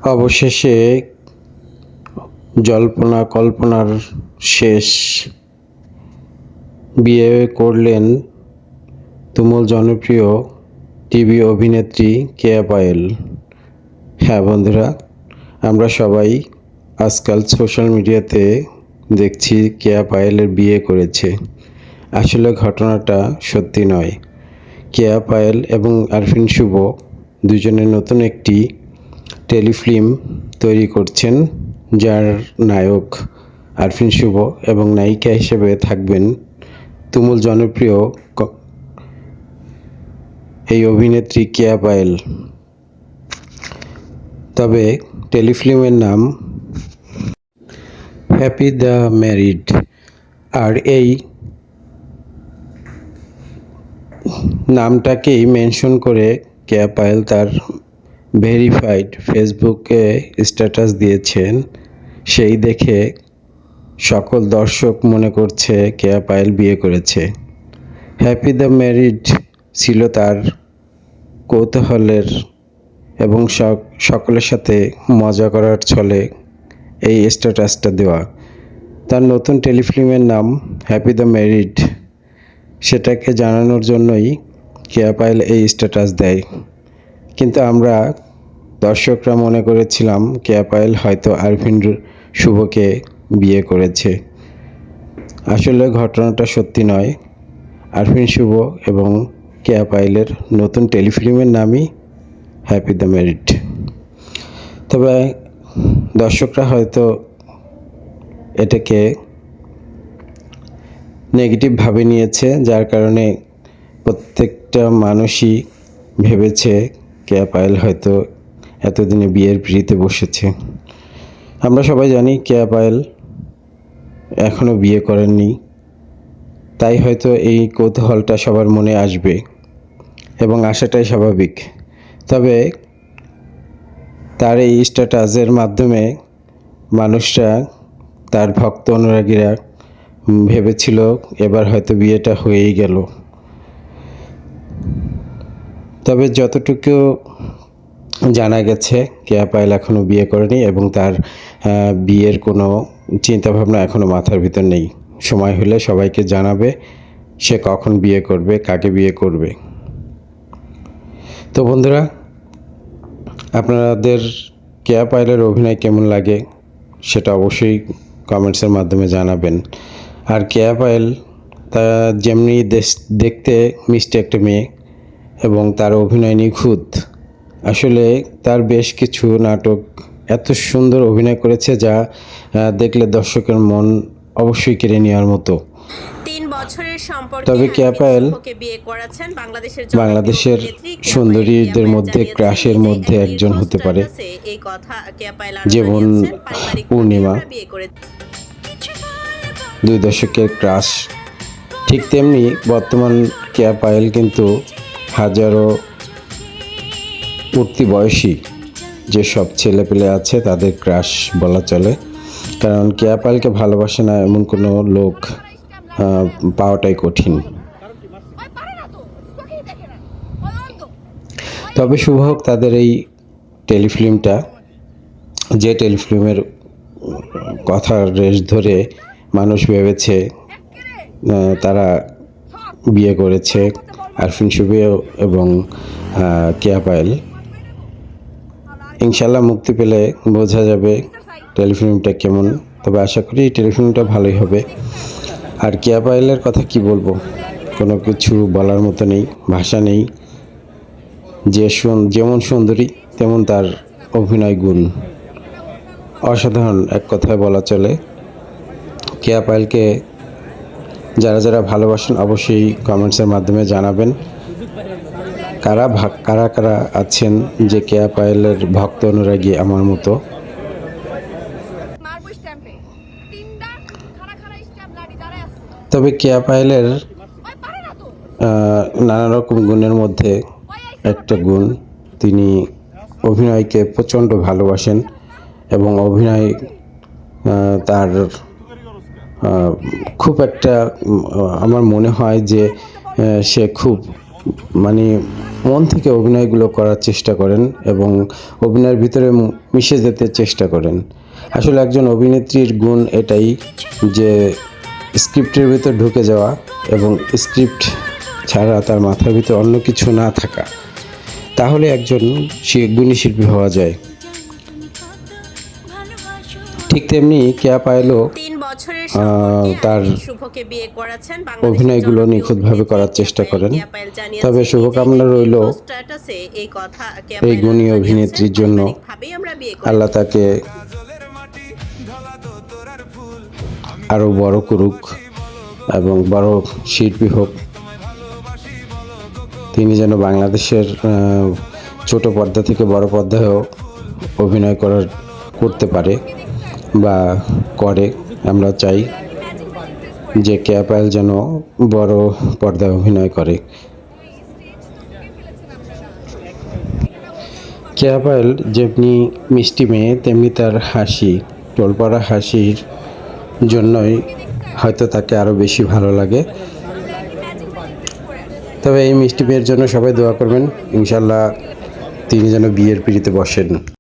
অবশেষে জল্পনা কল্পনার শেষ, বিয়ে করলেন তুমুল জনপ্রিয় টিভি অভিনেত্রী কেয়া পায়েল। হ্যাঁ বন্ধুরা, আমরা সবাই আজকাল সোশ্যাল মিডিয়াতে দেখছি কেয়া পায়েলের বিয়ে করেছে। আসলে ঘটনাটা সত্যি নয়। কেয়া পায়েল এবং আরফিন শুভ দুজনে নতুন একটি টেলিফিল্ম তৈরি করছেন, যার নায়ক আরফিন শুভ এবং নায়িকা হিসেবে থাকবেন তুমুল জনপ্রিয় এই অভিনেত্রী কেয়া পায়েল। তবে টেলিফিল্মের নাম হ্যাপি দ্য ম্যারিড। আর এই নামটাকেই মেনশন করে কেয়া পায়েল তার ভেরিফাইড ফেসবুকে স্ট্যাটাস দিয়েছেন। সেই দেখে সকল দর্শক মনে করছে কেয়া পায়েল বিয়ে করেছে। হ্যাপি দ্য ম্যারিড ছিল তার কৌতূহলের এবং সকলের সাথে মজা করার ছলে এই স্ট্যাটাসটা দেওয়া। তার নতুন টেলিফিল্মের নাম হ্যাপি দ্য ম্যারিড, সেটাকে জানানোর জন্যই কেয়া পায়েল এই স্ট্যাটাস দেয়। কিন্তু আমরা দর্শকরা মনে করেছিলাম কেয়া পায়েল হয়তো আরফিন শুভকে বিয়ে করেছে। আসলে ঘটনাটা সত্যি নয়। আরফিন শুভ এবং কেয়া পায়েলের নতুন টেলিফিল্মের নামই হ্যাপি দ্য ম্যারিড। তবে দর্শকরা হয়তো এটাকে নেগেটিভভাবে নিয়েছে, যার কারণে প্রত্যেকটা মানুষই ভেবেছে কেয়া পায়েল হয়তো এতদিনে বিয়ের পিঁড়িতে বসেছে। আমরা সবাই জানি কেয়া পায়েল এখনও বিয়ে করেননি, তাই হয়তো এই কৌতূহলটা সবার মনে আসবে এবং আসাটাই স্বাভাবিক। তবে তার এই স্ট্যাটাসের মাধ্যমে মানুষরা, তার ভক্ত অনুরাগীরা ভেবেছিল এবার হয়তো বিয়েটা হয়েই গেল। তবে যতটুকু জানা গেছে কেয়া পায়েল এখনও বিয়ে করেনি এবং তার বিয়ের কোনো চিন্তাভাবনা এখনও মাথার ভিতর নেই। সময় হলে সবাইকে জানাবে সে কখন বিয়ে করবে, কাকে বিয়ে করবে। তো বন্ধুরা, আপনাদের কেয়া পায়েলের অভিনয় কেমন লাগে সেটা অবশ্যই কমেন্টসের মাধ্যমে জানাবেন। আর কেয়া পায়েল তা যেমনি দেখতে মিষ্টি একটা মেয়ে এবং তার অভিনয় নিখুঁত। আসলে তার বেশ কিছু নাটক এত সুন্দর অভিনয় করেছে যা দেখলে দর্শকের মন অবশ্যই কেড়ে নেওয়ার মতো। 3 বছরের সম্পর্কে তবে কেয়া পায়েল বিয়ে করেছেন বাংলাদেশের সুন্দরীদের মধ্যে ক্রাশের মধ্যে একজন হতে পারে, এই কথা কেয়া পায়েল যেমন পূর্ণিমা দুই দশকের ক্রাশ। ঠিক তেমনি বর্তমান কেয়া পায়েল কিন্তু হাজারো উঠতি বয়সী যেসব ছেলেপেলে আছে তাদের ক্রাশ বলা চলে। কারণ কেয়া পায়েলকে ভালোবাসে না এমন কোনো লোক পাওয়াটাই কঠিন। তবে শুভ হোক তাদের এই টেলিফিল্মটা, যে টেলিফিল্মের কথার রেশ ধরে মানুষ ভেবেছে তারা বিয়ে করেছে আরফিন শুভ এবং কেয়া পায়েল। ইনশাল্লাহ মুক্তি পেলে বোঝা যাবে টেলিফিল্মটা কেমন। তবে আশা করি এই টেলিফিল্মটা ভালোই হবে। আর কেয়া পায়েলের কথা কি বলবো, কোনো কিছু বলার মতো নেই, ভাষা নেই। যেমন সুন্দরী তেমন তার অভিনয় গুণ অসাধারণ, এক কথায় বলা চলে। কেয়া পায়েলকে যারা যারা ভালোবাসেন অবশ্যই কমেন্টসের মাধ্যমে জানাবেন কারা কারা আছেন যে কেয়া পায়েলের ভক্ত অনুরাগী আমার মতো। তবে কেয়া পায়েলের নানা রকম গুণের মধ্যে একটা গুণ, তিনি অভিনয়কে প্রচণ্ড ভালোবাসেন এবং অভিনয় তার খুব একটা আমার মনে হয় যে সে খুব মানে মন থেকে অভিনয়গুলো করার চেষ্টা করেন এবং অভিনয়ের ভিতরে মিশে যেতে চেষ্টা করেন। আসলে একজন অভিনেত্রীর গুণ এটাই যে স্ক্রিপ্টের ভিতর ঢুকে যাওয়া এবং স্ক্রিপ্ট ছাড়া তার মাথার ভিতর অন্য কিছু না থাকা, তাহলে একজন গুণী শিল্পী হওয়া যায়। ঠিক তেমনি কেয়া পায়েলও 3 বছরের সম্পর্কে তার আপনি শুভকে বিয়ে করাছেন। বাংলাদেশের অভিনয়গুলো জনপ্রিয় নিখুঁতভাবে অভিনেত্রী করার চেষ্টা কেয়া করেন। পায়েল জানিয়েছেন, তবে শুভকামনা নিজেই রইল পোস্ট স্ট্যাটাসে এই কথা কেয়া এই পায়েল গুণী জানিয়েছেন, অভিনেত্রীর জন্য পারিবারিকভাবেই আমরা বিয়ে করেছি। আল্লাহ তাকে আরও বড় করুক এবং বড় শিল্পী হোক। তিনি যেন বাংলাদেশের ছোট পর্দা থেকে বড় পর্দায়ও অভিনয় করতে পারে বা করে। আমরা চাই যে কেয়া পায়েল যেন বড় পর্দায় অভিনয় করে। কেয়া পায়েল যেমনি মিষ্টি মেয়ে, তেমনি তার হাসি, টোলপাড়া হাসির জন্যই হয়তো তাকে আরও বেশি ভালো লাগে। তবে এই মিষ্টি মেয়ের জন্য সবাই দোয়া করবেন, ইনশাল্লাহ তিনি যেন বিয়ের পিঁড়িতে বসেন।